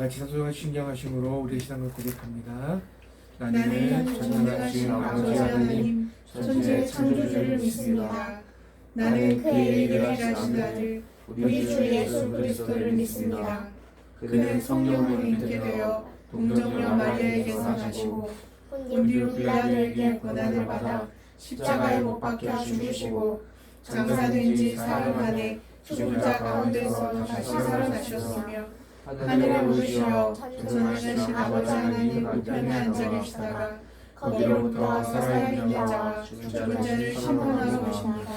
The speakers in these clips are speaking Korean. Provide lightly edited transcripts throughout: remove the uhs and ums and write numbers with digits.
같이 사소한 신경하심으로 우리의 신앙을 고백합니다. 나는 전능하신 아버지 하나님 천지의 창조주를 믿습니다. 나는 그의 일을 하신 아들 우리 주 예수 그리스도를 믿습니다. 그는 성령으로 믿게 되어 동정녀 마리아에게서 나시고 본디오 빌라도에게 고난을 받아 십자가에 못 박혀 죽으시고 장사된 지 사흘 만에 죽은 자 가운데서 다시 살아나셨으며 하늘에 오르시어 전능하신 아버지 하나님 우편에 앉아 계시다가 거기로부터 살아있는 자와 죽은 자를 심판하러 오십니다.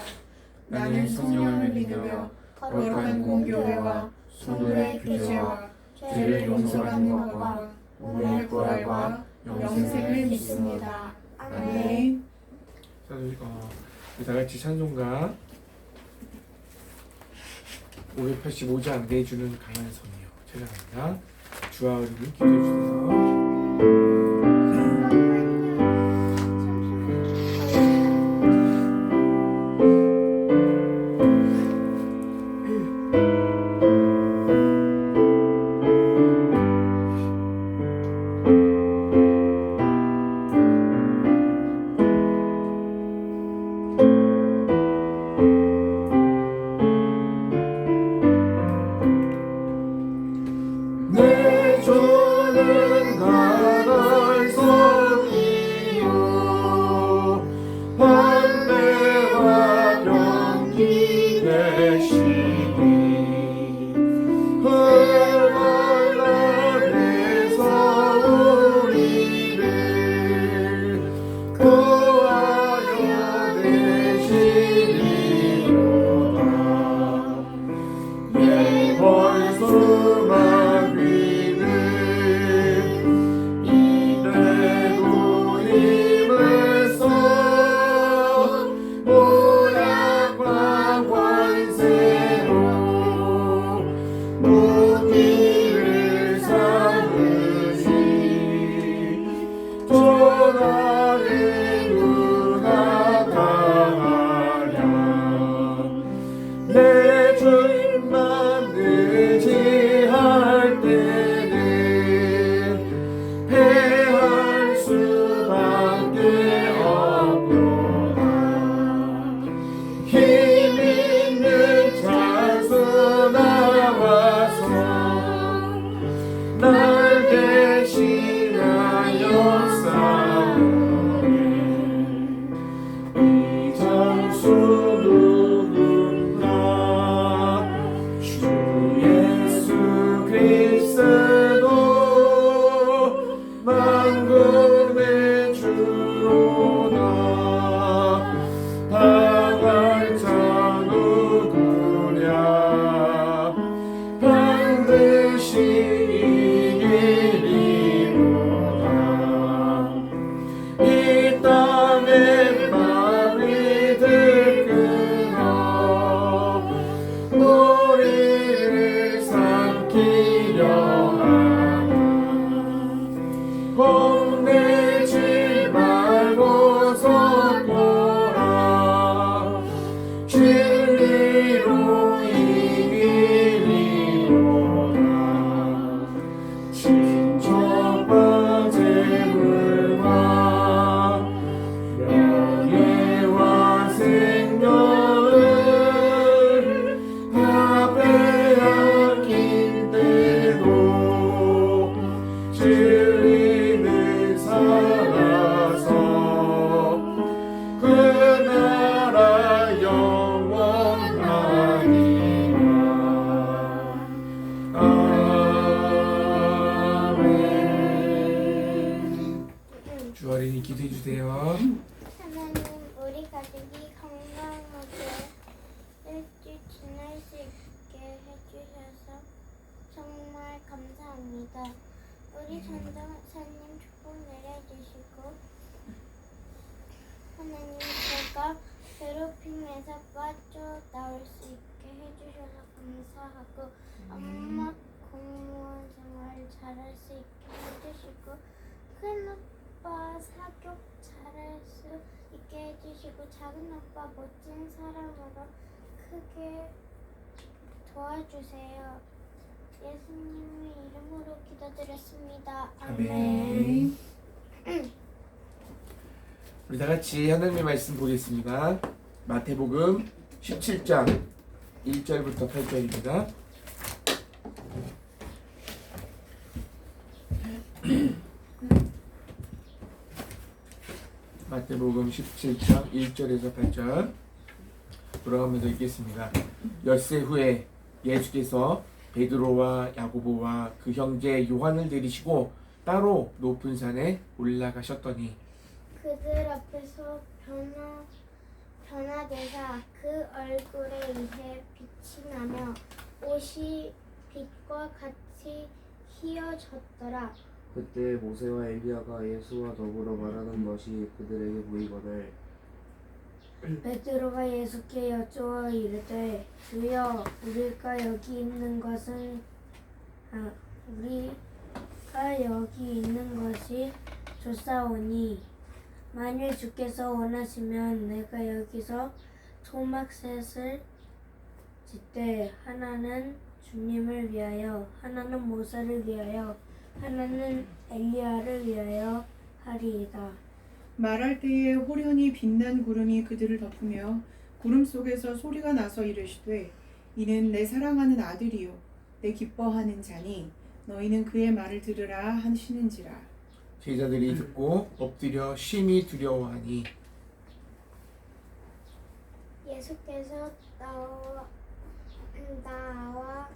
나는 성령을 믿으며 거룩한 공교회와 성도의 교제와 죄를 용서받는 것과 몸의 부활과 영생을 믿습니다. 아멘. 다 같이 찬송가 585장 내주는 강한 성이요 찬양합니다. 주와 우리를 기도해 주세요. 우리 전도사님 축복 내려주시고 하나님 제가 괴롭힘에서 빠져나올 수 있게 해주셔서 감사하고 엄마 공무원 생활 잘할 수 있게 해주시고 큰오빠 사교 잘할 수 있게 해주시고 작은오빠 멋진 사람으로 크게 도와주세요. 예수님의 이름으로 기도드립니다. 기도드렸습니다. 아멘. 우리 다 같이 하나님의 말씀 보겠습니다. 마태복음 17장 1절부터 8절입니다. 마태복음 17장 1절에서 8절 돌아가면서 읽겠습니다. 엿새 후에 예수께서 베드로와 야고보와 그 형제 요한을 데리시고 따로 높은 산에 올라가셨더니 그들 앞에서 변화되사 그 얼굴에 의해 빛이 나며 옷이 빛과 같이 휘어졌더라. 그때 모세와 엘리야가 예수와 더불어 말하는 것이 그들에게 보이거늘 베드로가 예수께 여쭈어 이르되 주여 우리가 여기 있는 것이 좋사오니 만일 주께서 원하시면 내가 여기서 초막셋을 짓되 하나는 주님을 위하여 하나는 모세를 위하여 하나는 엘리야를 위하여 하리이다. 말할 때에 호련히 빛난 구름이 그들을 덮으며 구름 속에서 소리가 나서 이르시되 이는 내 사랑하는 아들이요 내 기뻐하는 자니 너희는 그의 말을 들으라 하시는지라. 제자들이 듣고 엎드려 심히 두려워하니 예수께서 나와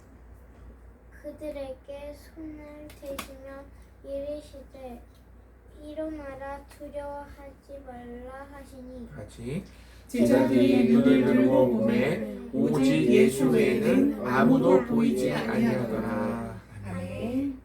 그들에게 손을 대시며 이르시되 일어나라 두려워하지 말라 하시니 같이 제자들이 눈을 들고 보매 오직 예수 외에는 아무도 보이지 아니하더라. 아멘.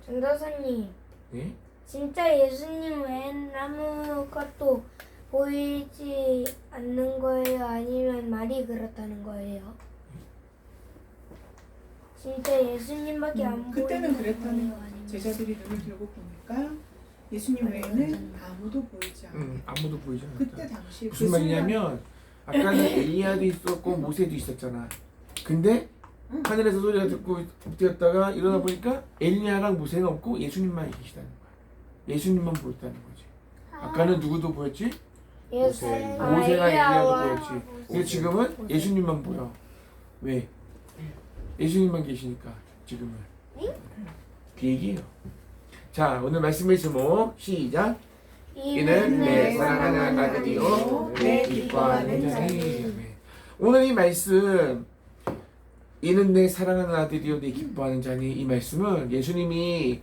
전도사님, 네? 진짜 예수님 외엔 아무것도 보이지 않는 거예요? 아니면 말이 그렇다는 거예요? 진짜 예수님밖에 안 그때는 보이는 그랬다는 거예요? 아니면 제자들이 눈을 들고 보니까 예수님 외에는 아무도 보이지 않아. 아무도 보이지 않았다. 그때 당시 무슨 말이냐면 아까는 엘리야도 있었고 모세도 있었잖아. 근데 하늘에서 소리가 듣고 엎드렸다가 일어나 보니까 엘리야랑 모세는 없고 예수님만 계시다는 거야. 예수님만 보였다는 거지. 아까는 누구도 보였지? 예수 모세랑 엘리야도 보였지. 근데 지금은 예수님만 보여. 왜? 예수님만 계시니까 지금은. 그 얘기예요. 자, 오늘 말씀의 제목 시작. 이는 내 사랑하는 아들이요 내 기뻐하는 자니. 오늘 이 말씀 이는 내 사랑하는 아들이요 내 기뻐하는 자니, 이 말씀은 예수님이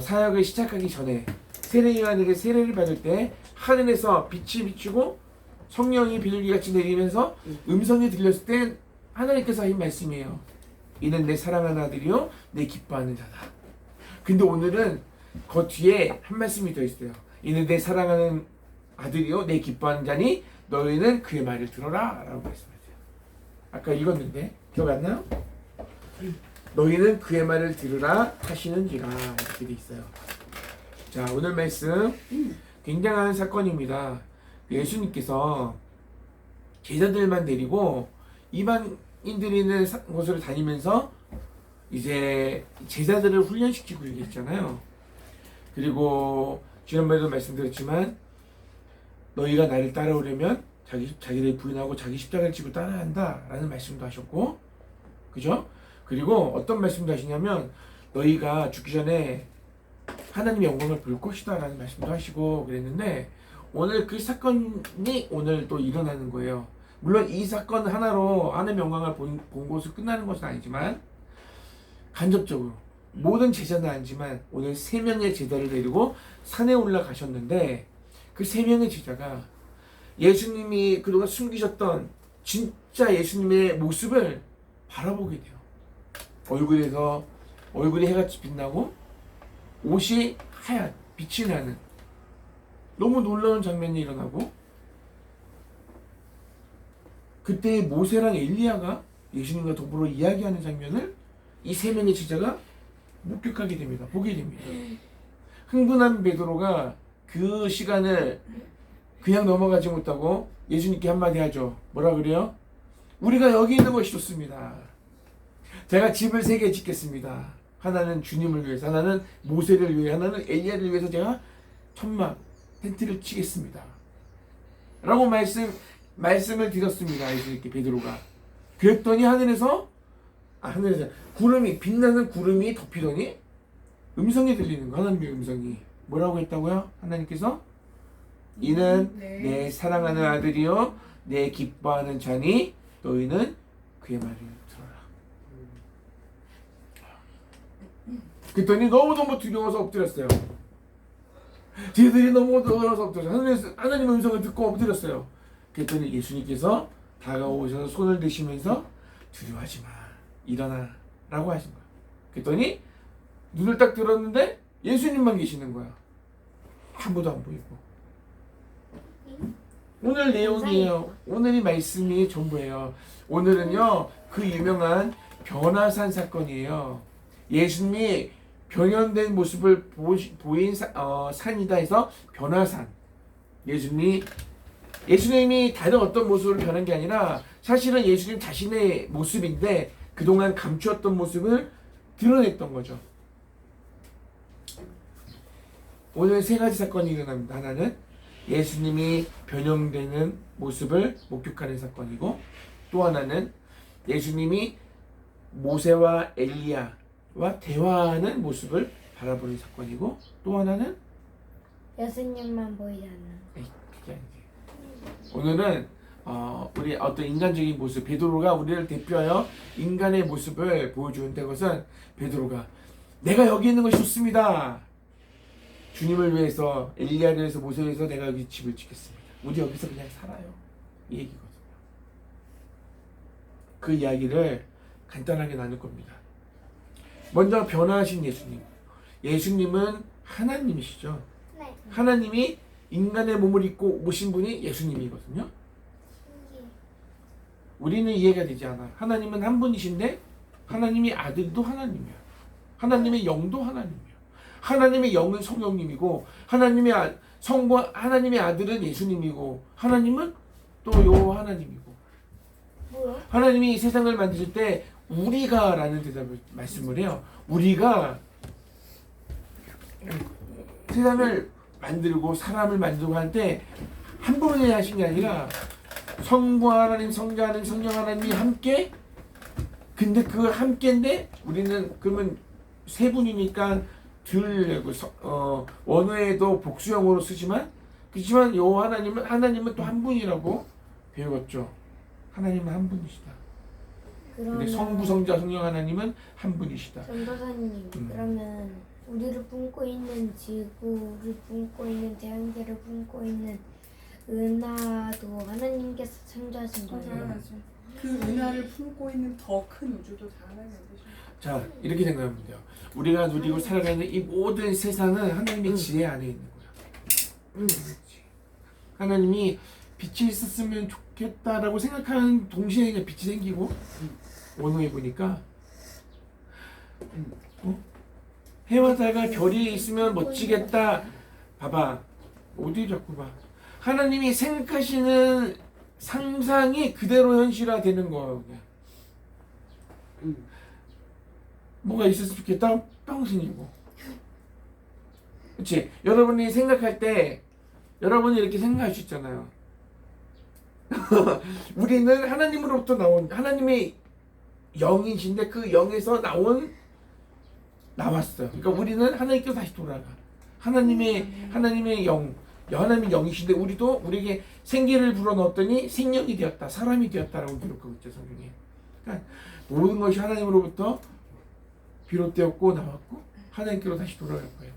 사역을 시작하기 전에 세례 요한에게 세례를 받을 때 하늘에서 빛이 비추고 성령이 비둘기같이 내리면서 음성이 들렸을 때 하나님께서 하신 말씀이에요. 이는 내 사랑하는 아들이요 내 기뻐하는 자다. 근데 오늘은 그 뒤에 한 말씀이 더 있어요. 이는 내 사랑하는 아들이요 내 기뻐하는 자니 너희는 그의 말을 들어라 라고 말씀하세요. 아까 읽었는데 기억 안 나요? 너희는 그의 말을 들으라 하시는지라 이렇게 돼 있어요. 자, 오늘 말씀 굉장한 사건입니다. 예수님께서 제자들만 데리고 이방인들이 있는 곳을 다니면서 이제 제자들을 훈련시키고 있잖아요. 그리고 지난번에도 말씀드렸지만 너희가 나를 따라오려면 자기를 부인하고 자기 십자가를 지고 따라야 한다 라는 말씀도 하셨고, 그죠? 그리고 어떤 말씀도 하시냐면 너희가 죽기 전에 하나님의 영광을 볼 것이다 라는 말씀도 하시고 그랬는데, 오늘 그 사건이 오늘 또 일어나는 거예요. 물론 이 사건 하나로 하나님의 영광을 본 곳으로 끝나는 것은 아니지만 간접적으로 모든 제자는 아니지만 오늘 3명의 제자를 데리고 산에 올라가셨는데, 그 3명의 제자가 예수님이 그동안 숨기셨던 진짜 예수님의 모습을 바라보게 돼요. 얼굴에 해같이 빛나고 옷이 하얀 빛이 나는 너무 놀라운 장면이 일어나고, 그때 모세랑 엘리야가 예수님과 더불어 이야기하는 장면을 이 3명의 제자가 목격하게 됩니다. 보게 됩니다. 흥분한 베드로가 그 시간을 그냥 넘어가지 못하고 예수님께 한마디 하죠. 뭐라 그래요? 우리가 여기 있는 것이 좋습니다. 제가 집을 3개 짓겠습니다. 하나는 주님을 위해서, 하나는 모세를 위해, 하나는 엘리야를 위해서 제가 천막 텐트를 치겠습니다. 라고 말씀을 드렸습니다. 예수님께 베드로가. 그랬더니 하늘에서 구름이, 빛나는 구름이 덮이더니 음성이 들리는 거, 하나님의 음성이. 뭐라고 했다고요? 하나님께서 이는 내 사랑하는 아들이요 내 기뻐하는 자니 너희는 그의 말을 들어라. 그랬더니 너무너무 두려워서 엎드렸어요. 쟤들이 너무 두려워서 엎드렸어요. 하나님의 음성을 듣고 엎드렸어요. 그랬더니 예수님께서 다가오셔서 손을 드시면서 두려워하지 마, 일어나 라고 하신 거예요. 그랬더니 눈을 딱 들었는데 예수님만 계시는 거야. 아무도 안 보이고. 오늘 내용이에요. 오늘이 말씀이 전부예요. 오늘은요 그 유명한 변화산 사건이에요. 예수님이 변형된 모습을 보인 산이다 해서 변화산. 예수님이 다른 어떤 모습으로 변한 게 아니라 사실은 예수님 자신의 모습인데 그동안 감추었던 모습을 드러냈던 거죠. 오늘 3가지 사건이 일어납니다. 하나는 예수님이 변형되는 모습을 목격하는 사건이고, 또 하나는 예수님이 모세와 엘리야와 대화하는 모습을 바라보는 사건이고, 또 하나는 예수님만 보이지 않는. 그게 아니지. 오늘은 우리 어떤 인간적인 모습, 베드로가 우리를 대표하여 인간의 모습을 보여주는데, 그것은 베드로가 내가 여기 있는 것이 좋습니다. 주님을 위해서, 엘리야를 위해서, 모세를 위해서 내가 여기 집을 짓겠습니다. 우리 여기서 그냥 살아요. 이 얘기거든요. 그 이야기를 간단하게 나눌 겁니다. 먼저 변화하신 예수님. 예수님은 하나님이시죠. 네. 하나님이 인간의 몸을 입고 오신 분이 예수님이거든요. 신기해. 우리는 이해가 되지 않아. 하나님은 한 분이신데 하나님의 아들도 하나님이야. 하나님의 영도 하나님이야. 하나님의 영은 성령님이고 하나님의 성과 하나님의 아들은 예수님이고 하나님은 또 요 하나님이고. 뭐야? 하나님이 이 세상을 만드실 때 우리가라는 대답을 말씀을 해요. 우리가 세상을 만들고 사람을 만들고 할 때 한 분이 하신 게 아니라 성과 하나님, 성자 하나님, 성령 하나님이 함께. 근데 그 함께인데 우리는 그러면 3분이니까 원어에도 복수형으로 쓰지만 그렇지만 요 하나님은 또 한 분이라고 배웠죠. 하나님은 한 분이시다. 근데 성부, 성자, 성령 하나님은 한 분이시다. 전도사님, 그러면 우리를 품고 있는 지구를 품고 있는 태양계를 품고 있는 은하도 하나님께서 창조하신 거예요. 맞아요. 그 은하를 품고 있는 더 큰 우주도 다 하나님 만드신 거예요. 자, 이렇게 생각하면 돼요. 우리가 누리고 살아가는 이 모든 세상은 하나님의 지혜 안에 있는 거야. 하나님이 빛이 있었으면 좋겠다라고 생각하는 동시에 그냥 빛이 생기고, 원어에 보니까 해와 달과 별이 있으면 멋지겠다. 봐봐, 어디 자꾸 봐. 하나님이 생각하시는 상상이 그대로 현실화되는 거예요. 그냥. 뭐가 있었으면 좋겠다? 뻥 생기고. 그렇지? 여러분이 생각할 때 여러분이 이렇게 생각할 수 있잖아요. 우리는 하나님으로부터 나온 하나님의 영이신데 그 영에서 나왔어요. 그러니까 우리는 하나님께로 다시 돌아가. 하나님의 영이신데 우리에게 생기를 불어넣었더니 생명이 되었다, 사람이 되었다라고 기록하고 있죠, 성경에. 그러니까 모든 것이 하나님으로부터 비롯되었고 나왔고 하나님께로 다시 돌아갈 거예요.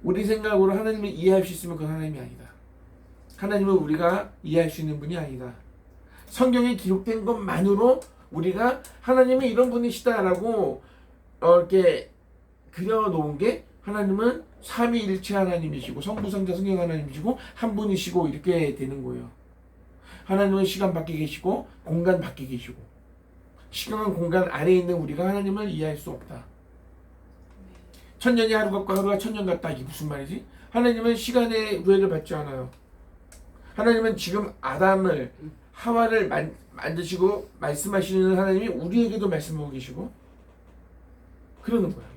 우리 생각으로 하나님을 이해할 수 있으면 그건 하나님이 아니다. 하나님은 우리가 이해할 수 있는 분이 아니다. 성경에 기록된 것만으로 우리가 하나님은 이런 분이시다라고 이렇게 그려놓은 게, 하나님은 삼위일체 하나님이시고 성부, 성자, 성령 하나님이시고 한 분이시고 이렇게 되는 거예요. 하나님은 시간 밖에 계시고 공간 밖에 계시고, 시간 공간 안에 있는 우리가 하나님을 이해할 수 없다. 천년이 하루 같고 하루가 천년 같다. 이게 무슨 말이지? 하나님은 시간의 구애를 받지 않아요. 하나님은 지금 하와를 만드시고 말씀하시는 하나님이 우리에게도 말씀하고 계시고 그러는 거예요.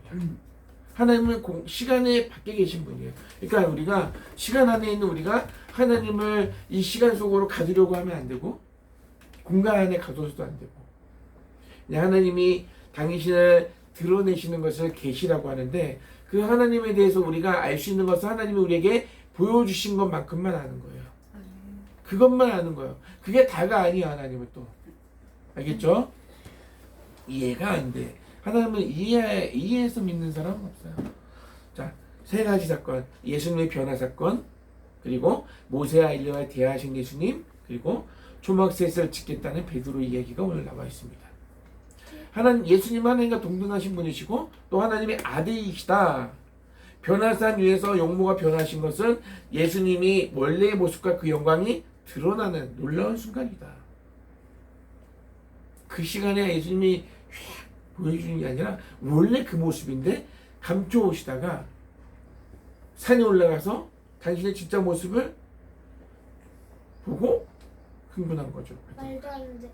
하나님은 시간에 밖에 계신 분이에요. 그러니까 우리가 시간 안에 있는 우리가 하나님을 이 시간 속으로 가두려고 하면 안 되고 공간 안에 가둬서도 안 되고 그냥 하나님이 당신을 드러내시는 것을 계시라고 하는데 그 하나님에 대해서 우리가 알 수 있는 것은 하나님이 우리에게 보여주신 것만큼만 아는 거예요. 그것만 아는 거예요. 그게 다가 아니야. 하나님은 또 알겠죠? 이해가 안 돼. 하나님은 이해해서 믿는 사람은 없어요. 자, 세 가지 사건. 예수님의 변화 사건, 그리고 모세와 엘리야와 대화하신 예수님, 그리고 초막셋을 짓겠다는 베드로 이야기가 오늘 나와 있습니다. 예수님은 하나님과 동등하신 분이시고 또 하나님의 아들이시다. 변화산 위에서 용모가 변하신 것은 예수님이 원래의 모습과 그 영광이 드러나는 놀라운 순간이다. 그 시간에 예수님이 보여주는 게 아니라 원래 그 모습인데 감춰오시다가 산에 올라가서 당신의 진짜 모습을 보고 흥분한 거죠. 말도 안 돼.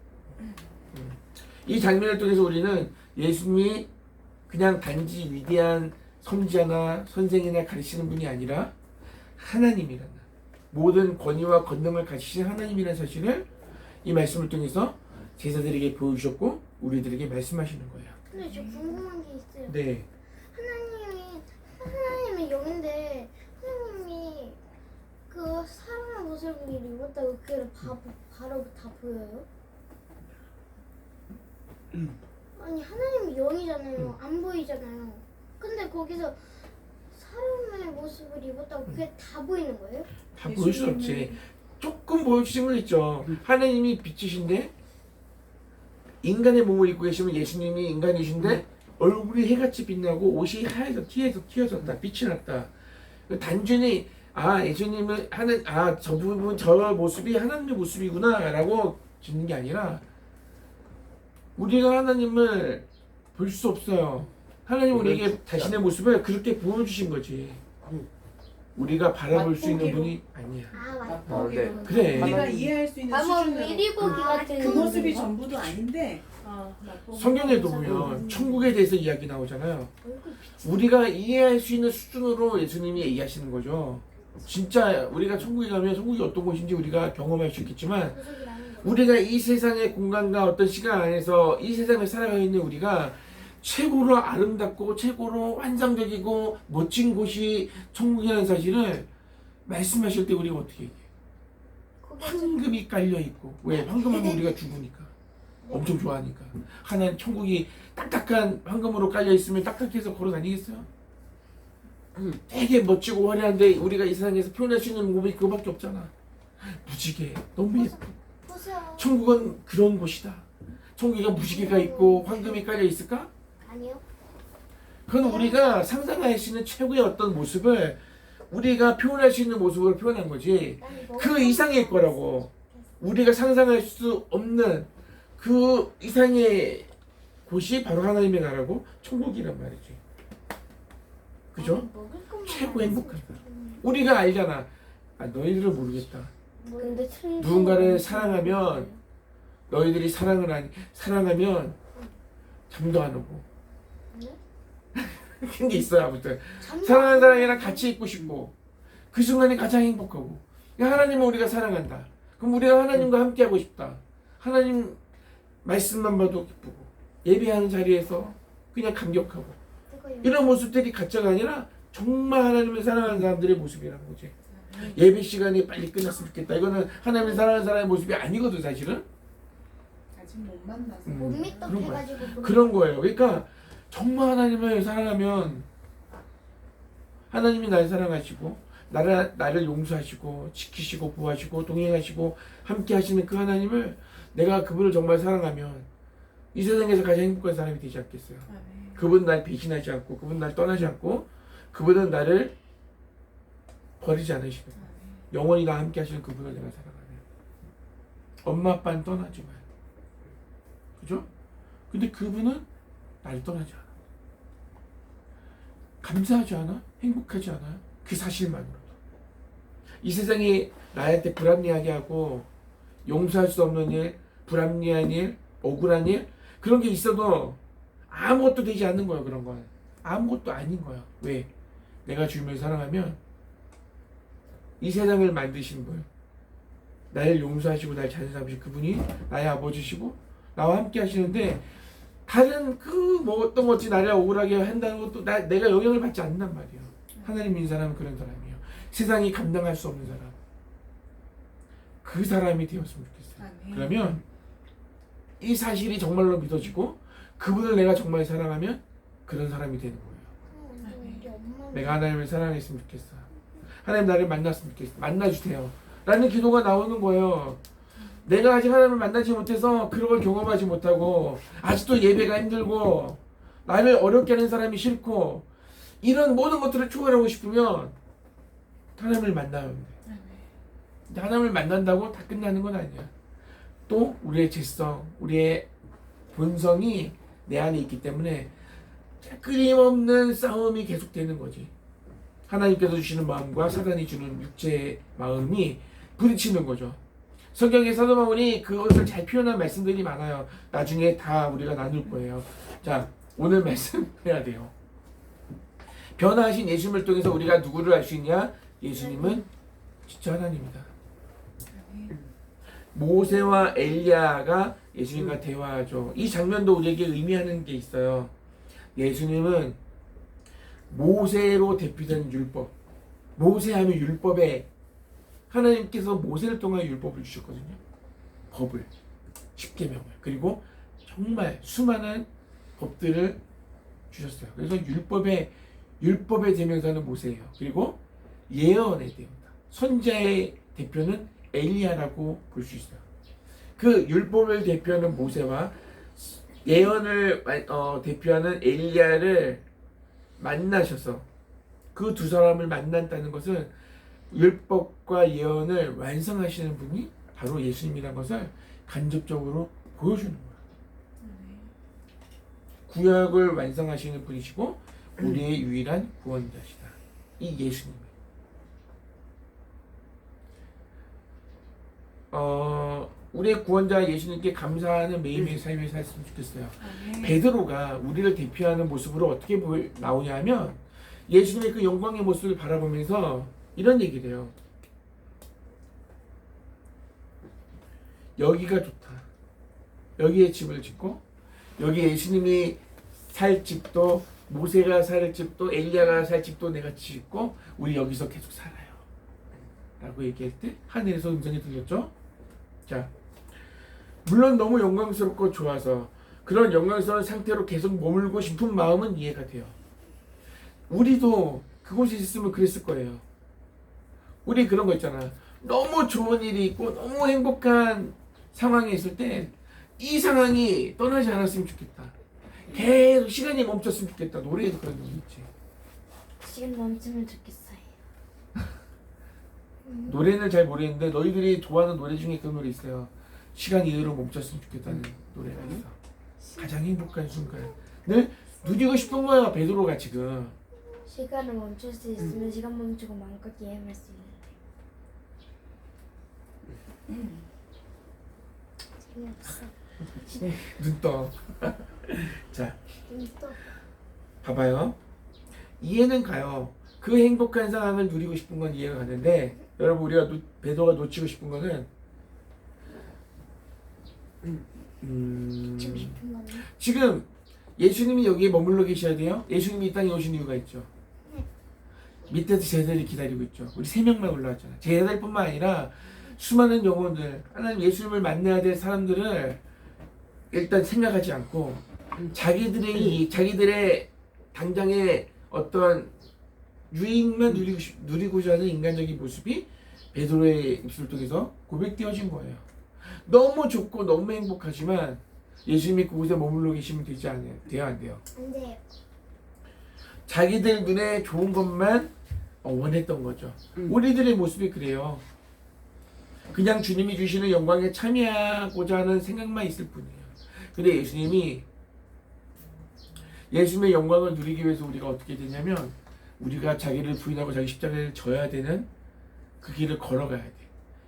이 장면을 통해서 우리는 예수님이 그냥 단지 위대한 선지자나 선생이나 가르치는 분이 아니라 하나님이라는 모든 권위와 권능을 가지신 하나님이라는 사실을 이 말씀을 통해서 제자들에게 보여주셨고 우리들에게 말씀하시는 거예요. 근데 저 궁금한 게 있어요. 네. 하나님이 영인데 하나님이 그 사람의 모습을 입었다고 그걸 바로 다 보여요? 아니 하나님이 영이잖아요. 안 보이잖아요. 근데 거기서 사람의 모습을 입었다고 그게 다 보이는 거예요? 다 보일 수 없지. 조금 보여주신 건 있죠. 하나님이 빛이신데 인간의 몸을 입고 계시면 예수님이 인간이신데 얼굴이 해같이 빛나고 옷이 하얘서 튀어졌다. 빛이 났다. 단순히 예수님은 저 부분 저 모습이 하나님의 모습이구나 라고 짓는 게 아니라 우리가 하나님을 볼 수 없어요. 하나님은 우리에게 자신의 모습을 그렇게 보여주신 거지. 우리가 바라볼 수 있는 분이 아니야. 맞다. 네. 그래. 우리가 이해할 수 있는 수준으로 미리 보기 같은 그 모습이 전부도 아닌데 성경에도 보면 천국에 대해서 이야기 나오잖아요. 우리가 이해할 수 있는 수준으로 예수님이 얘기하시는 거죠. 진짜 우리가 천국에 가면 천국이 어떤 곳인지 우리가 경험할 수 있겠지만 우리가 이 세상의 공간과 어떤 시간 안에서 이 세상을 살아가고 있는 우리가 최고로 아름답고 최고로 환상적이고 멋진 곳이 천국이라는 사실을 말씀하실 때 우리가 어떻게 얘기해요? 황금이 깔려있고 왜? 황금하면 우리가 죽으니까 엄청 좋아하니까 하나님 천국이 딱딱한 황금으로 깔려있으면 딱딱해서 걸어 다니겠어요? 되게 멋지고 화려한데 우리가 이 세상에서 표현할 수 있는 몸이 그거밖에 없잖아. 무지개 너무 예뻐. 보세요. 천국은 그런 곳이다. 천국에 무지개가 있고 황금이 깔려 있을까? 아니요. 그건 우리가 상상할 수 있는 최고의 어떤 모습을 우리가 표현할 수 있는 모습으로 표현한 거지. 그 이상의 거라고. 우리가 상상할 수 없는 그 이상의 곳이 바로 하나님의 나라고 천국이란 말이지. 그죠? 최고 행복하다. 우리가 알잖아. 너희들은 모르겠다. 근데 누군가를 사랑하면 너희들이 사랑하면 잠도 안 오고 그런 게 있어요. 아무튼 사랑하는 사람이랑 같이 있고 싶고 그 순간이 가장 행복하고 하나님은 우리가 사랑한다. 그럼 우리가 하나님과 함께 하고 싶다. 하나님 말씀만 봐도 기쁘고 예배하는 자리에서 그냥 감격하고 이런 모습들이 가짜가 아니라 정말 하나님을 사랑하는 사람들의 모습이라는 거지. 예배 시간이 빨리 끝났으면 좋겠다. 이거는 하나님을 사랑하는 사람의 모습이 아니거든 사실은. 아직 못 만나서 못 믿덕해가지고 그런 거예요. 그러니까 정말 하나님을 사랑하면 하나님이 날 사랑하시고 나를 용서하시고 지키시고 보호하시고 동행하시고 함께 하시는 그 하나님을 내가 그분을 정말 사랑하면 이 세상에서 가장 행복한 사람이 되지 않겠어요. 그분 날 배신하지 않고 그분 날 떠나지 않고 그분은 나를 버리지 않으시고 영원히 나와 함께 하시는 그분을 내가 사랑하면 엄마 아빠는 떠나지 마요. 그죠? 근데 그분은 나를 떠나지 않아. 감사하지 않아? 행복하지 않아요? 그 사실만으로도 이 세상이 나한테 불합리하게 하고 용서할 수 없는 일, 불합리한 일, 억울한 일 그런 게 있어도 아무것도 되지 않는 거예요. 그런 건 아무것도 아닌 거예요. 왜? 내가 주님을 사랑하면 이 세상을 만드신 분, 나를 용서하시고 날 잘 삼으신 그분이 나의 아버지시고 나와 함께 하시는데 다른 그 뭐 어떤 것이 나를 억울하게 한다는 것도 내가 영향을 받지 않는단 말이에요. 하나님 믿는 사람은 그런 사람이에요. 세상이 감당할 수 없는 사람, 그 사람이 되었으면 좋겠어요. 아멘. 그러면 이 사실이 정말로 믿어지고 그분을 내가 정말 사랑하면 그런 사람이 되는 거예요. 우리 엄마 내가 하나님을 사랑했으면 좋겠어. 하나님 나를 만났으면 좋겠어. 만나주세요. 라는 기도가 나오는 거예요. 내가 아직 하나님을 만나지 못해서 그런 걸 경험하지 못하고 아직도 예배가 힘들고 나를 어렵게 하는 사람이 싫고 이런 모든 것들을 초월하고 싶으면 하나님을 만나야 돼. 하나님을 만난다고 다 끝나는 건 아니야. 또 우리의 죄성, 우리의 본성이 내 안에 있기 때문에 끊임없는 싸움이 계속되는 거지. 하나님께서 주시는 마음과 사단이 주는 육체의 마음이 부딪히는 거죠. 성경의 사도 바울이 그것을 잘 표현한 말씀들이 많아요. 나중에 다 우리가 나눌 거예요. 자, 오늘 말씀 해야 돼요. 변화하신 예수님을 통해서 우리가 누구를 알 수 있냐? 예수님은 진짜 하나님이다. 모세와 엘리야가 예수님과 대화하죠. 이 장면도 우리에게 의미하는 게 있어요. 예수님은 모세로 대표된 율법, 모세하면 율법에 하나님께서 모세를 통하여 율법을 주셨거든요. 법을, 십계명을, 그리고 정말 수많은 법들을 주셨어요. 그래서 율법의 대명사는 모세예요. 그리고 예언의 대명사, 선자의 대표는 엘리야라고 볼 수 있어요. 그 율법을 대표하는 모세와 예언을 대표하는 엘리야를 만나셔서 그 두 사람을 만났다는 것은 율법과 예언을 완성하시는 분이 바로 예수님이라는 것을 간접적으로 보여주는 거예요. 구약을 완성하시는 분이시고 우리의 유일한 구원자시다. 이 예수님. 우리의 구원자 예수님께 감사하는 매일매일 삶을 살았으면 좋겠어요. 베드로가 우리를 대표하는 모습으로 어떻게 나오냐 하면 예수님의 그 영광의 모습을 바라보면서 이런 얘기를 해요. 여기가 좋다. 여기에 집을 짓고 여기 예수님이 살 집도 모세가 살 집도 엘리야가 살 집도 내가 짓고 우리 여기서 계속 살아요. 라고 얘기할 때 하늘에서 음성이 들렸죠. 자, 물론 너무 영광스럽고 좋아서 그런 영광스러운 상태로 계속 머물고 싶은 마음은 이해가 돼요. 우리도 그곳에 있으면 그랬을 거예요. 우리 그런 거 있잖아. 너무 좋은 일이 있고 너무 행복한 상황에 있을 때 이 상황이 떠나지 않았으면 좋겠다. 계속 시간이 멈췄으면 좋겠다. 노래에도 그런 게 있지. 시간 멈추면 좋겠어요. 노래는 잘 모르겠는데 너희들이 좋아하는 노래 중에 그런 노래 있어요. 시간 이대로 멈췄으면 좋겠다는 노래가 있어. 가장 행복한 순간을 누리고 싶은 거야. 베드로가 지금. 시간을 멈출 수 있으면 시간 멈추고 마음껏 여행할 수 있는데. 재미없어. 눈 떠. 자, 또 봐봐요. 이해는 가요. 그 행복한 상황을 누리고 싶은 건 이해가 가는데 여러분 우리가 베드로가 놓치고 싶은 거는 지고 싶은 거는 지금 예수님이 여기에 머물러 계셔야 돼요. 예수님이 이 땅에 오신 이유가 있죠. 밑에서 제자들이 기다리고 있죠. 우리 3명만 올라왔잖아. 제자들뿐만 아니라 수많은 영혼들, 하나님 예수님을 만나야 될 사람들을 일단 생각하지 않고 자기들의 당장의 어떤 유익만 누리고자 하는 인간적인 모습이 베드로의 입술을 통해서 고백되어진 거예요. 너무 좋고 너무 행복하지만 예수님이 그곳에 머물러 계시면 돼야 안 돼요? 안 돼요. 자기들 눈에 좋은 것만 원했던 거죠. 우리들의 모습이 그래요. 그냥 주님이 주시는 영광에 참여하고자 하는 생각만 있을 뿐이에요. 근데 예수님이 예수님의 영광을 누리기 위해서 우리가 어떻게 되냐면 우리가 자기를 부인하고 자기 십자가를 져야 되는 그 길을 걸어가야 돼.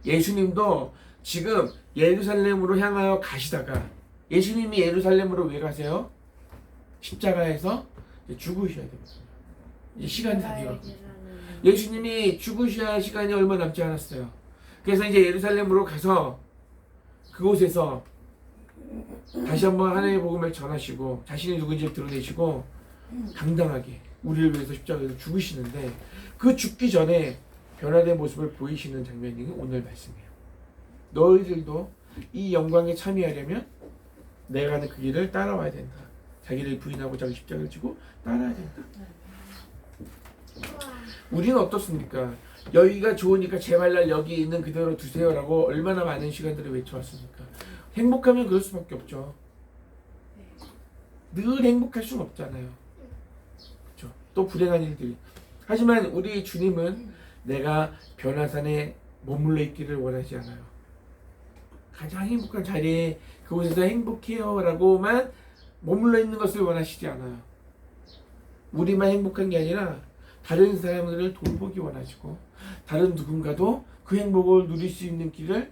예수님도 지금 예루살렘으로 향하여 가시다가 예수님이 예루살렘으로 왜 가세요? 십자가에서 이제 죽으셔야 됩니다. 이제 시간이 다 돼요. 예수님이 죽으셔야 할 시간이 얼마 남지 않았어요. 그래서 이제 예루살렘으로 가서 그곳에서 다시 한번 하나님의 복음을 전하시고 자신이 누군지 드러내시고 당당하게 우리를 위해서 십자가에서 죽으시는데 그 죽기 전에 변화된 모습을 보이시는 장면이 오늘 말씀이에요. 너희들도 이 영광에 참여하려면 내가 가는 그 길을 따라와야 된다. 자기를 부인하고 자기 십자가를 지고 따라야 된다. 우리는 어떻습니까? 여기가 좋으니까 제발 날 여기 있는 그대로 두세요라고 얼마나 많은 시간들을 외쳐왔습니까? 행복하면 그럴 수밖에 없죠. 늘 행복할 수는 없잖아요. 그렇죠? 또 불행한 일들이. 하지만 우리 주님은 내가 변화산에 머물러 있기를 원하지 않아요. 가장 행복한 자리에 그곳에서 행복해요 라고만 머물러 있는 것을 원하시지 않아요. 우리만 행복한 게 아니라 다른 사람들을 돌보기 원하시고 다른 누군가도 그 행복을 누릴 수 있는 길을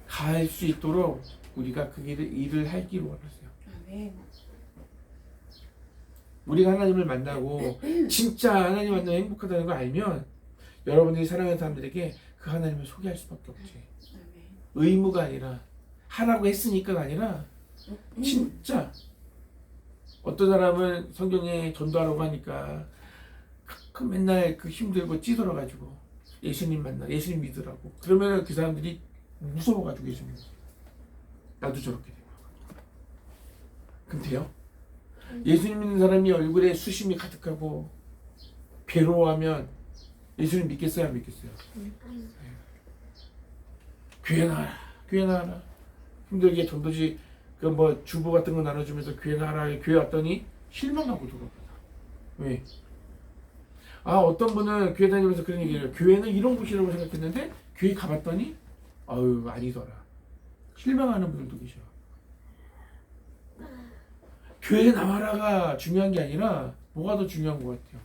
갈 수 있도록 우리가 그 일을 하기를 원하세요. 아멘. 우리가 하나님을 만나고 진짜 하나님 만나면 행복하다는 걸 알면 여러분들이 사랑하는 사람들에게 그 하나님을 소개할 수밖에 없지. 아멘. 의무가 아니라 하라고 했으니까가 아니라 진짜 어떤 사람은 성경에 전도하라고 하니까 그 맨날 그 힘들고 찌들어가지고 예수님 만나 예수님 믿으라고 그러면 그 사람들이 무서워가지고 예수님 나도 저렇게 돼요. 그럼 돼요? 예수님 믿는 사람이 얼굴에 수심이 가득하고 괴로워하면 예수님 믿겠어요 안 믿겠어요? 교회 나와라 교회 나와라 힘들게 전도지 그 뭐 주보 같은 거 나눠주면서 교회 나와라 교회 왔더니 실망하고 돌아간다. 왜? 아 어떤 분은 교회 다니면서 그런 얘기를 해요. 교회는 이런 곳이라고 생각했는데 교회 가봤더니 아유 아니더라. 실망하는 분들도 계셔. 교회 나와라가 중요한 게 아니라 뭐가 더 중요한 것 같아요.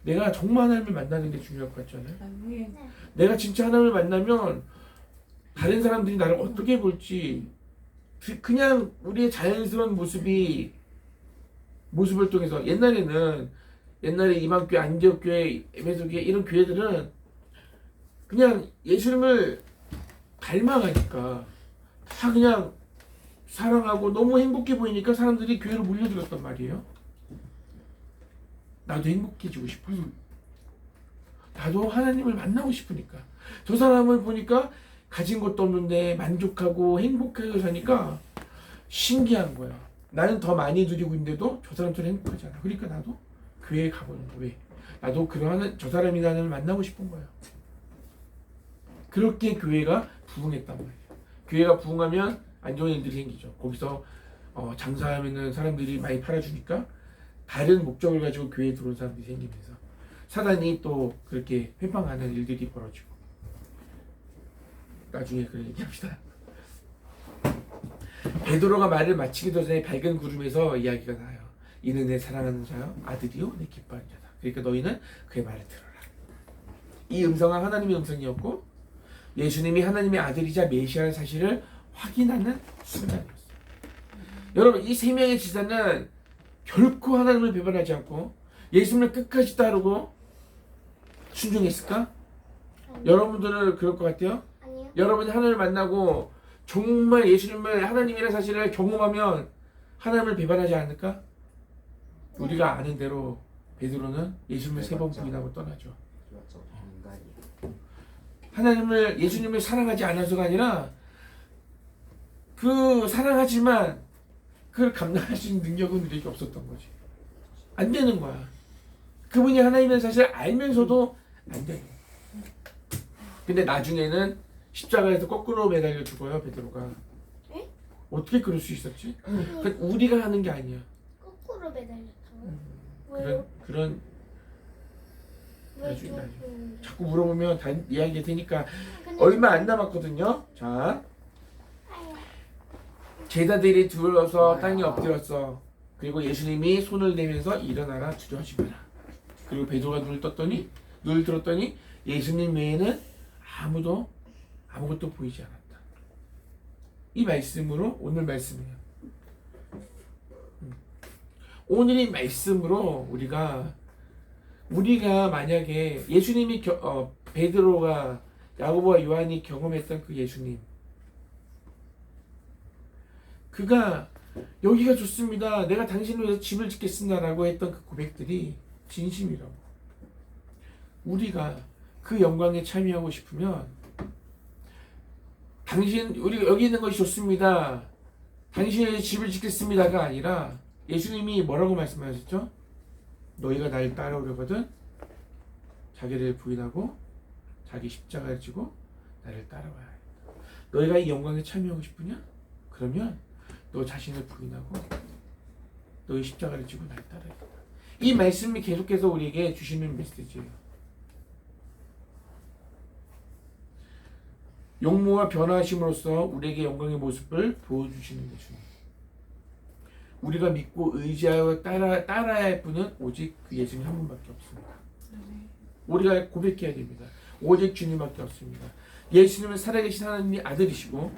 내가 정말 하나님을 만나는 게 중요할 것 같잖아요. 아멘. 내가 진짜 하나님을 만나면 다른 사람들이 나를 어떻게 볼지 그냥 우리의 자연스러운 모습을 통해서 옛날에 이방교회, 안디옥교회, 에베소교회 이런 교회들은 그냥 예수님을 닮아가니까 다 그냥 사랑하고 너무 행복해 보이니까 사람들이 교회로 몰려들었단 말이에요. 나도 행복해지고 싶어서 나도 하나님을 만나고 싶으니까 저 사람을 보니까 가진 것도 없는데 만족하고 행복하게 사니까 신기한 거야. 나는 더 많이 누리고 있는데도 저 사람처럼 행복하잖아. 그러니까 나도 교회에 가보는 거야. 왜? 나도 저 사람이 나를 만나고 싶은 거야. 그렇게 교회가 부흥했단 말이야. 교회가 부흥하면 안 좋은 일들이 생기죠. 거기서 장사하면은 사람들이 많이 팔아주니까 다른 목적을 가지고 교회에 들어온 사람들이 생기면서 사단이 또 그렇게 회방하는 일들이 벌어지고 나중에 그런 얘기합시다. 베드로가 말을 마치기도 전에 밝은 구름에서 이야기가 나요. 이는 내 사랑하는 자요 아들이요 내 기뻐하는 자다. 그러니까 너희는 그의 말을 들어라. 이 음성은 하나님의 음성이었고 예수님이 하나님의 아들이자 메시아의 사실을 확인하는 순간이었어요. 여러분 이 세 명의 지사는 결코 하나님을 배반하지 않고 예수님을 끝까지 따르고 순종했을까? 여러분들은 그럴 것 같아요? 아니요. 여러분이 하나님을 만나고 정말 예수님을 하나님이라는 사실을 경험하면 하나님을 배반하지 않을까? 우리가 아는 대로 베드로는 예수님을 세 번 부인하고 떠나죠. 맞죠. 인간이야. 하나님을 예수님을 사랑하지 않아서가 아니라 그 사랑하지만 그걸 감당할 수 있는 능력은 우리에게 없었던 거지. 안 되는 거야. 그분이 하나님이라는 사실을 알면서도 안 되는 거야. 근데 나중에는 십자가에서 거꾸로 매달려 죽어요 베드로가. 에? 어떻게 그럴 수 있었지? 그 우리가 하는 게 아니야. 거꾸로 매달렸다고요? 왜요? 그런 왜 나중에 그렇게 자꾸 물어보면 다 이야기 되니까 근데 얼마 안 남았거든요. 자, 제자들이 둘러서 땅에 엎드렸어. 그리고 예수님이 손을 대면서 일어나라 두려워하지 마라. 그리고 베드로가 눈을 들었더니 예수님 외에는 아무것도 보이지 않았다. 이 말씀으로 오늘 말씀이에요. 오늘의 말씀으로 우리가 만약에 예수님이 베드로가 야고보와 요한이 경험했던 그 예수님, 그가 여기가 좋습니다. 내가 당신을 위해서 집을 짓겠습니다라고 했던 그 고백들이 진심이라고. 우리가 그 영광에 참여하고 싶으면 우리가 여기 있는 것이 좋습니다. 당신을 위해서 집을 짓겠습니다가 아니라 예수님이 뭐라고 말씀하셨죠? 너희가 날 따라오려거든 자기를 부인하고 자기 십자가를 지고 나를 따라와야 한다. 너희가 이 영광에 참여하고 싶으냐? 그러면 너 자신을 부인하고 너희 십자가를 지고 날 따라야 한다. 이 말씀이 계속해서 우리에게 주시는 메시지예요. 용모와 변화하심으로써 우리에게 영광의 모습을 보여주시는 예수님. 우리가 믿고 의지하여 따라야 할 분은 오직 그 예수님 한 분밖에 없습니다. 우리가 고백해야 됩니다. 오직 주님밖에 없습니다. 예수님은 살아계신 하나님의 아들이시고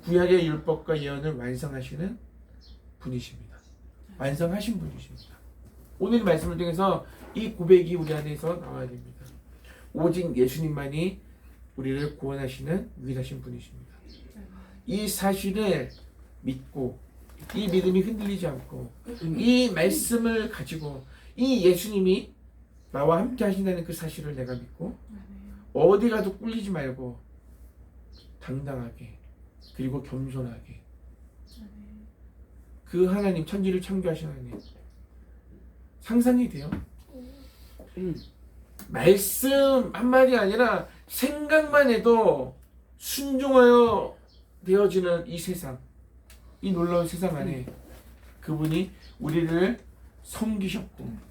구약의 율법과 예언을 완성하시는 분이십니다. 완성하신 분이십니다. 오늘 말씀을 통해서 이 고백이 우리 안에서 나와야 됩니다. 오직 예수님만이 우리를 구원하시는 위대하신 분이십니다. 이 사실을 믿고 이 믿음이 흔들리지 않고 이 말씀을 가지고 이 예수님이 나와 함께 하신다는 그 사실을 내가 믿고 어디 가도 꿀리지 말고 당당하게 그리고 겸손하게 그 하나님, 천지를 창조하신 하나님 상상이 돼요. 말씀 한마디 아니라 생각만 해도 순종하여 되어지는 이 세상, 이 놀라운 세상 안에 그분이 우리를 섬기셨고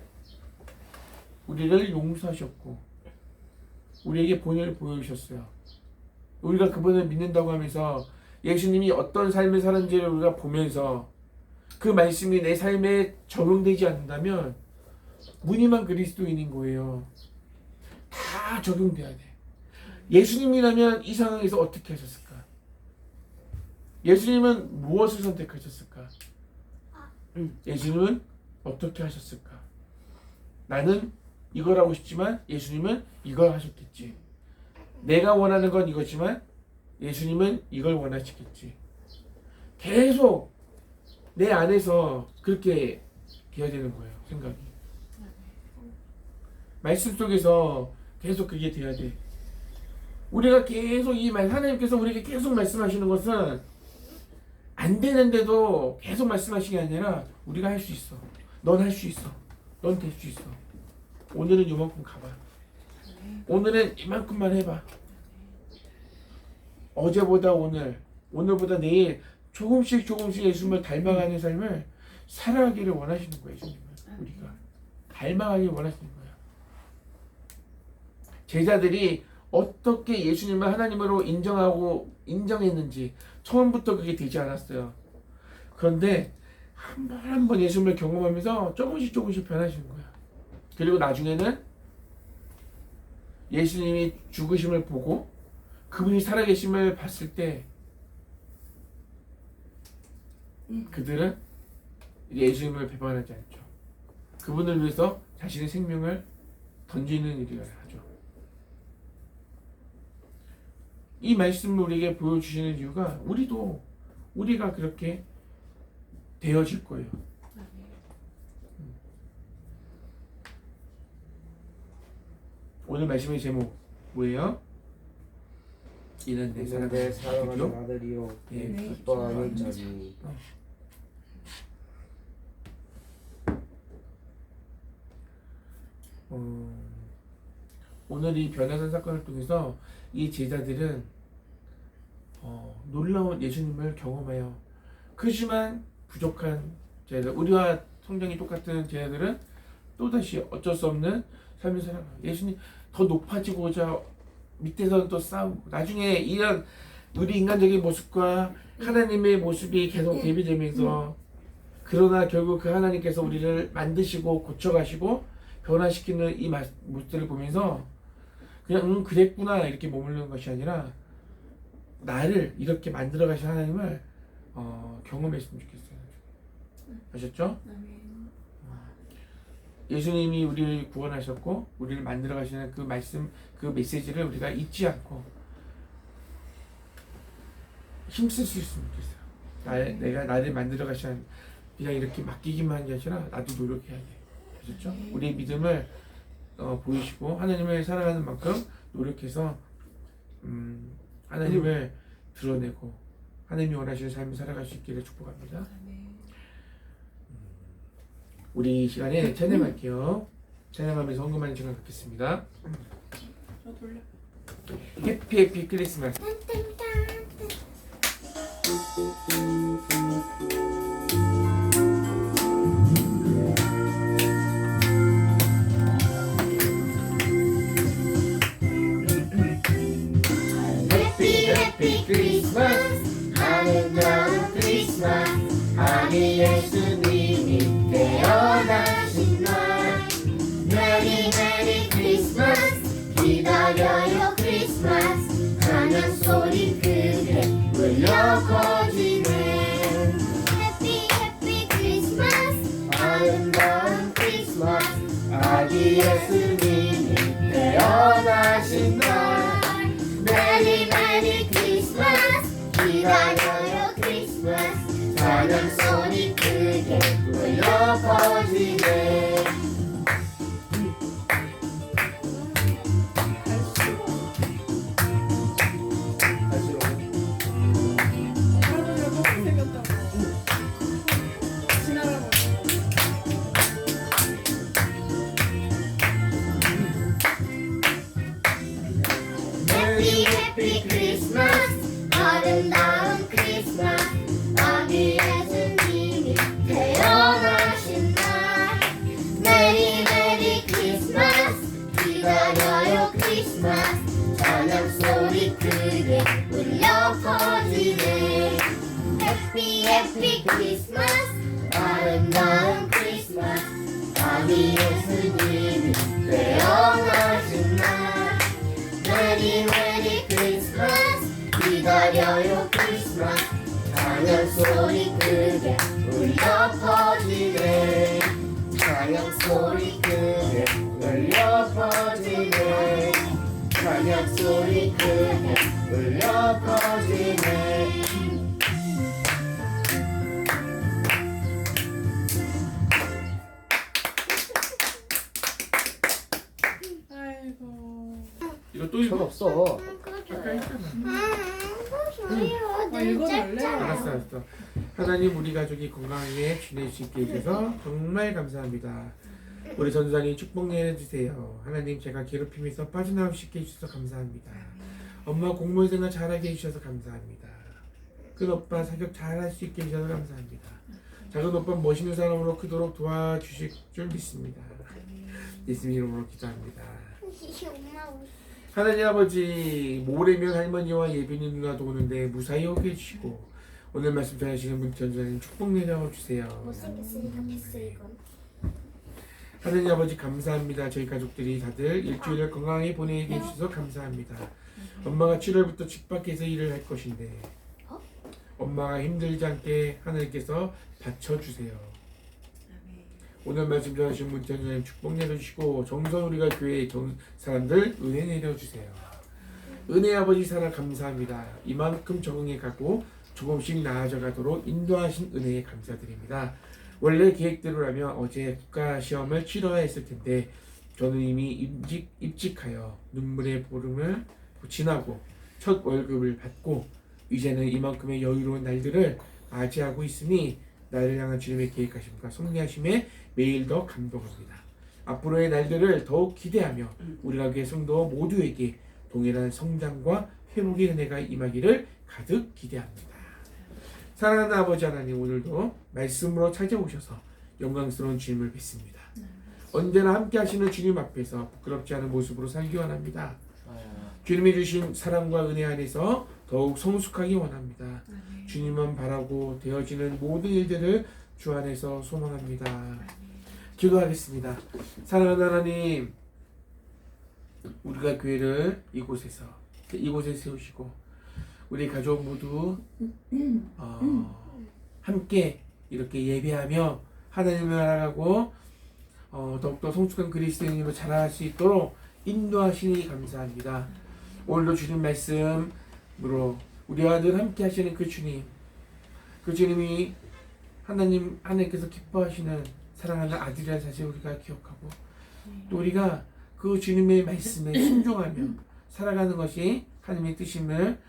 우리를 용서하셨고 우리에게 본연을 보여주셨어요. 우리가 그분을 믿는다고 하면서 예수님이 어떤 삶을 사는지를 우리가 보면서 그 말씀이 내 삶에 적용되지 않는다면 무늬만 그리스도인인 거예요. 다 적용돼야 돼. 예수님이라면 이 상황에서 어떻게 하셨을까? 예수님은 무엇을 선택하셨을까? 예수님은 어떻게 하셨을까? 나는 이걸 하고 싶지만 예수님은 이걸 하셨겠지. 내가 원하는 건 이거지만 예수님은 이걸 원하시겠지. 계속 내 안에서 그렇게 돼야 되는 거예요. 생각이. 말씀 속에서 계속 그게 돼야 돼. 우리가 계속 하나님께서 우리에게 계속 말씀하시는 것은 안 되는데도 계속 말씀하시는 게 아니라 우리가 할 수 있어. 넌 할 수 있어. 넌 될 수 있어. 오늘은 이만큼 가봐. 오늘은 이만큼만 해봐. 어제보다 오늘보다 내일 조금씩 예수님을 닮아가는 삶을 살아가기를 원하시는 거예요. 예수님은 우리가 닮아가기를 원하시는 거예요. 제자들이 어떻게 예수님을 하나님으로 인정했는지 처음부터 그게 되지 않았어요. 그런데 한 번 예수님을 경험하면서 조금씩 변하시는 거야. 그리고 나중에는 예수님이 죽으심을 보고 그분이 살아계심을 봤을 때 그들은 예수님을 배반하지 않죠. 그분을 위해서 자신의 생명을 던지는 일을 하죠. 이 말씀을 우리에게 보여주시는 이유가 우리가 그렇게 되어질 거예요. 오늘 말씀의 제목 뭐예요? 이는 내 사랑하는 아들이요 예, 기뻐하는 자니. 오늘 이 변화산 사건을 통해서 이 제자들은 놀라운 예수님을 경험해요. 그렇지만 부족한 제자들, 우리와 성장이 똑같은 제자들은 또다시 어쩔 수 없는 삶을 살아가요. 예수님 더 높아지고자 밑에서는 또 싸우고 나중에 이런 우리 인간적인 모습과 하나님의 모습이 계속 대비되면서 그러나 결국 그 하나님께서 우리를 만드시고 고쳐가시고 변화시키는 이 모습들을 보면서 그냥 그랬구나 이렇게 머무르는 것이 아니라 나를 이렇게 만들어 가신 하나님을 경험했으면 좋겠어요. 아셨죠? 아멘. 예수님이 우리를 구원하셨고 우리를 만들어 가시는 그 말씀, 그 메시지를 우리가 잊지 않고 힘쓸 수 있으면 좋겠어요. 내가 나를 만들어 가시는 그냥 이렇게 맡기기만 한 게 아니라 나도 노력해야 돼. 아셨죠? 우리의 믿음을 보이시고 하나님을 사랑하는 만큼 노력해서 하나님을 드러내고 하나님이 원하시는 삶을 살아갈 수 있기를 축복합니다. 우리 이 시간에 찬양할게요. 찬양하면서 헌금하는 시간 갖겠습니다. 저 돌려. 해피 해피 크리스마스. 해피 해피 크리스마스. 아름다운 크리스마스. 아기 예수님이 태어나신 날. 메리 메리 크리스마스. 기다려요 크리스마스. 찬양 소리 크게 울려 퍼지네. 해피 해피 크리스마스. 아름다운 크리스마스. 아기 예수님이 태어나신 날. 메리 메리 크리스마스. 기다려요 크리스마스. 찬양 소리 크게 울려 퍼지네. 할아버지가 꼭 생겼다고. 지나라고. 해피 해피 크리스마스. 아름다운 크리스마스. 아기 예수님이 태어나신 날. 메리 메리 크리스마스. 기다려요 크리스마스. 찬양 소리 크게 울려 퍼지네. 해피 해피 크리스마스. 아름다운 크리스마스. 아기 예수님이 태어나신 날. 메리 메리 크리스마스. 기다려요 크리스마스. 찬양 소리 크게 울려 퍼지네. 찬양 소리 크게 울려 퍼지네. 찬양 소리 크게 울려 퍼지네. 아이고. 이거 또 편 읽어? 없어. 아까 했잖아. 읽어줄래? 알았어 알았어. 하나님 우리 가족이 건강하게 지낼 수 있게 해주셔서 정말 감사합니다. 우리 전도사님 축복 내려주세요. 하나님 제가 괴롭힘에서 빠져나올 수 있게 해주셔서 감사합니다. 엄마 공무원 생활 잘하게 해주셔서 감사합니다. 큰 오빠 사격 잘할 수 있게 해주셔서 감사합니다. 작은 오빠 멋있는 사람으로 크도록 도와주실 줄 믿습니다. 예수님 이름으로 기도합니다. 엄마 하나님 아버지, 모레면 할머니와 예빈이 누나도 오는데 무사히 오게 해주시고 오늘 말씀 전하시는 분 전도사님 축복 내려주세요. 못생겼으니까 패스 이건. 하나님 아버지 감사합니다. 저희 가족들이 다들 일주일을 건강하게 보내게 해주셔서 감사합니다. 엄마가 7월부터 집 밖에서 일을 할 것인데 엄마가 힘들지 않게 하나님께서 받쳐주세요. 오늘 말씀 전하신 분 전도사님 축복 내려주시고 정선 우리가 교회 사람들 은혜 내려주세요. 은혜 아버지 사랑 감사합니다. 이만큼 적응해 가고 조금씩 나아져 가도록 인도하신 은혜에 감사드립니다. 원래 계획대로라면 어제 국가시험을 치러야 했을 텐데 저는 이미 입직하여 눈물의 보름을 지나고 첫 월급을 받고 이제는 이만큼의 여유로운 날들을 맞이하고 있으니 나를 향한 주님의 계획하심과 섭리하심에 매일 더 감동합니다. 앞으로의 날들을 더욱 기대하며 우리 가게 성도 모두에게 동일한 성장과 회복의 은혜가 임하기를 가득 기대합니다. 사랑하는 아버지 하나님, 오늘도 말씀으로 찾아오셔서 영광스러운 주님을 뵙습니다. 언제나 함께 하시는 주님 앞에서 부끄럽지 않은 모습으로 살기 원합니다. 주님이 주신 사랑과 은혜 안에서 더욱 성숙하기 원합니다. 주님만 바라고 되어지는 모든 일들을 주 안에서 소망합니다. 기도하겠습니다. 사랑하는 하나님, 우리가 교회를 이곳에 세우시고 우리 가족 모두 함께 이렇게 예배하며 하나님을 알아가고 더욱더 성숙한 그리스도인으로 자라날 수 있도록 인도하시니 감사합니다. 오늘도 주님 말씀으로 우리와 늘 함께 하시는 그 주님, 그 주님이 하나님께서 기뻐하시는 사랑하는 아들이라는 사실을 우리가 기억하고 또 우리가 그 주님의 말씀에 순종하며 살아가는 것이 하나님의 뜻임을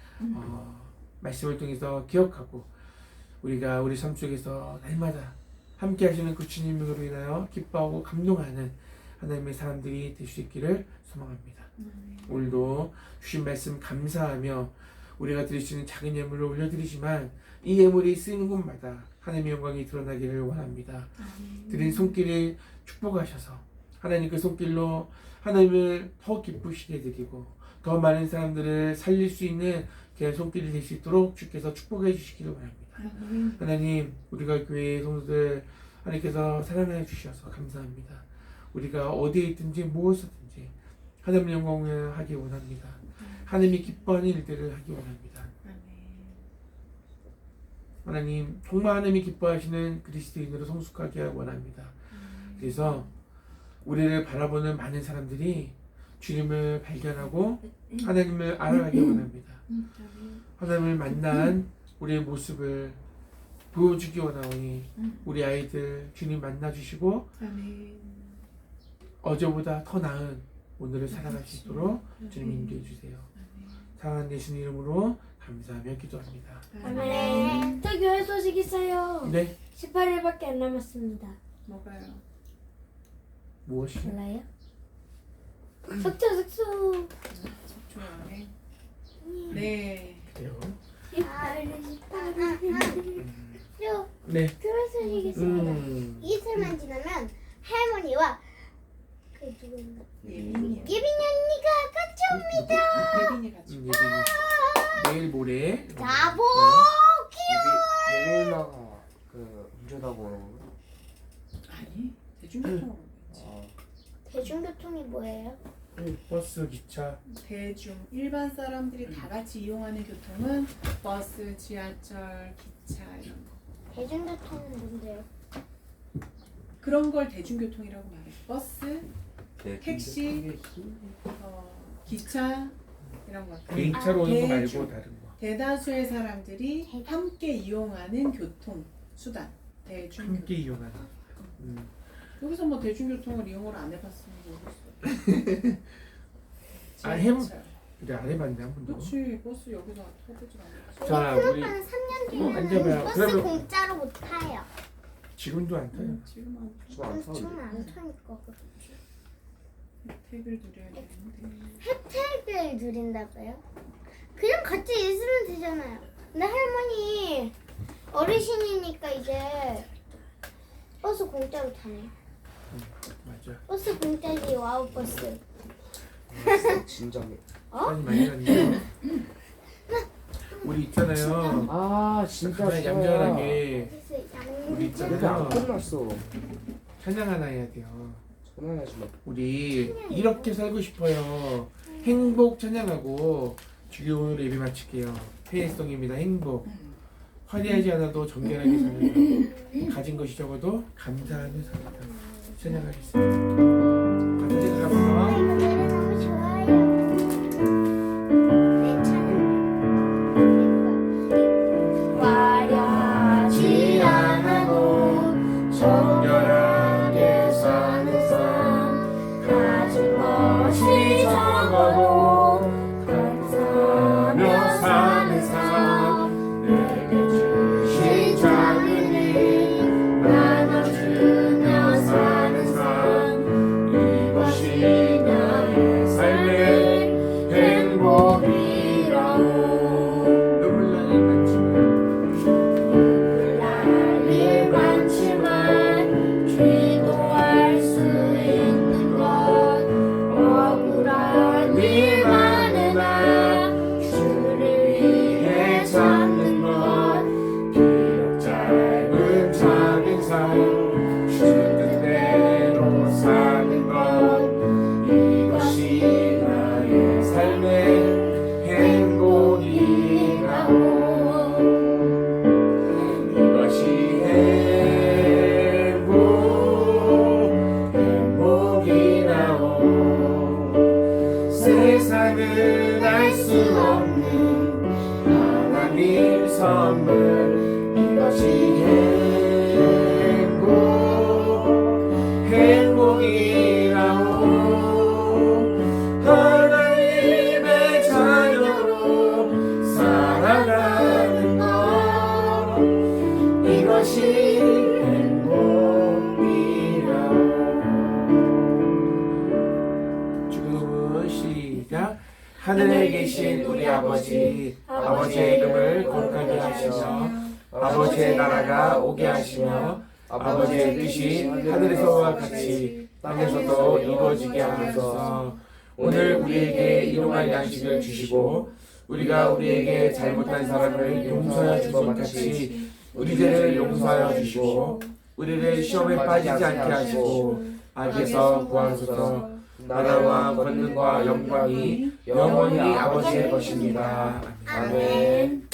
말씀을 통해서 기억하고 우리가 우리 삶 속에서 날마다 함께 하시는 그 주님으로 인하여 기뻐하고 감동하는 하나님의 사람들이 될 수 있기를 소망합니다. 오늘도 주신 말씀 감사하며 우리가 드릴 수 있는 작은 예물을 올려드리지만 이 예물이 쓰이는 곳마다 하나님의 영광이 드러나기를 원합니다. 드린 손길을 축복하셔서 하나님 그 손길로 하나님을 더 기쁘시게 해드리고 더 많은 사람들을 살릴 수 있는 그런 손길이 될 수 있도록 주께서 축복해 주시기를 원합니다. 하나님 우리가 교회의 성도들 하나님께서 사랑해 주셔서 감사합니다. 우리가 어디에 있든지 무엇이든지 하나님의 영광을 하기 원합니다. 하나님이 기뻐하는 일들을 하기 원합니다. 하나님 정말 하나님이 기뻐하시는 그리스도인으로 성숙하게 하기 원합니다. 그래서 우리를 바라보는 많은 사람들이 주님을 발견하고 하나님을 알아가기 원합니다. 하나님을 만난 우리의 모습을 보여주기 원하오니 우리 아이들 주님 만나주시고 어제보다 더 나은 오늘을 살아갈 수 있도록 주님 인도해 주세요. 사랑하는 예수님 이름으로 감사하며 기도합니다. 아멘. 저 교회 소식 있어요. 네. 18일밖에 안 남았습니다. 뭐가요? 무엇이? 몰라요? 석초. 좋아해. 네. 그래요? 18일. 네. 교회 소식 있습니다. 이틀만 지나면 할머니와 그 누구인가? 예빈이. 예빈이 언니가 같이 옵니다. 예빈이 같이. 예빈이. 내일 모레. 자보 예배나가 그 운전하고 오는 건가? 아니 대중교통으로 있지. 대중교통이 뭐예요? 버스, 기차. 대중 일반 사람들이 다 같이 이용하는 교통은 버스, 지하철, 기차 이런 거. 대중교통은 뭔데요? 그런 걸 대중교통이라고 말해. 버스, 택시, 기차 이런 것. 개인차로 오는 거 말고 대중. 다른 거. 대다수의 사람들이 함께 이용하는 교통 수단. 함께 대중교통. 이용하는. 여기서 뭐 대중교통을 이용을 안 해봤으면 모르겠어. 그래 안 해봤네 한 번도. 그렇지 버스 여기서 타보지 않았어. 자 우리 우리 큰오빠는 3년 뒤에는 앉아봐요. 버스 그러면- 공짜로 못 타요. 지금도 안 타요. 지금 안 지금 안 타는데. 지금 안 타니까 그렇지. 혜택을 누려야 되는데. 혜택을 누린다고요? 그냥 같이 있으면 되잖아요. 근데 할머니 어르신이니까 이제 버스 공짜로 타네. 맞아. 버스 공짜지. 와우 버스. 진정해. 많이 많이 갔네요. 우리 있잖아요. 아 진짜 그냥 싫어요. 얌전하게 그래서 우리 양쪽 근데 안 있잖아요. 끝났어. 찬양 하나 해야 돼요. 전화하지 마. 우리 이렇게 살고 싶어요. 행복 찬양하고 주교 오늘 예배 마칠게요. 회의성입니다. 행복. 화려하지 않아도 정결하게 살아요. 가진 것이 적어도 감사하며 살다. 찬양하겠습니다. 같이 생각하면서 이 노래 너무 좋아요. 화려하지 않아도 정결하게 사는 삶 가진 것이 적어도 감사하며 사는 삶 내게 주신 작은 일 나눠주며 사는 삶 이것이 나 것이 행복이라. 주문 시작. 하늘에 계신 우리 아버지, 아버지의 이름을 거룩하게 하시며 아버지의 나라가 오게 하시며 아버지의 뜻이 하늘에서와 같이 땅에서도 이루어지게 하소서. 오늘 우리에게 일용할 양식을 주시고 우리가 우리에게 잘못한 사람을 용서하여 준 것 같이 우리 죄를 용서하여 주시고 우리를 시험에 빠지지 않게 하시고 악에서 구하소서. 나라와 권능과 영광이 영원히 아버지의 것입니다. 아멘.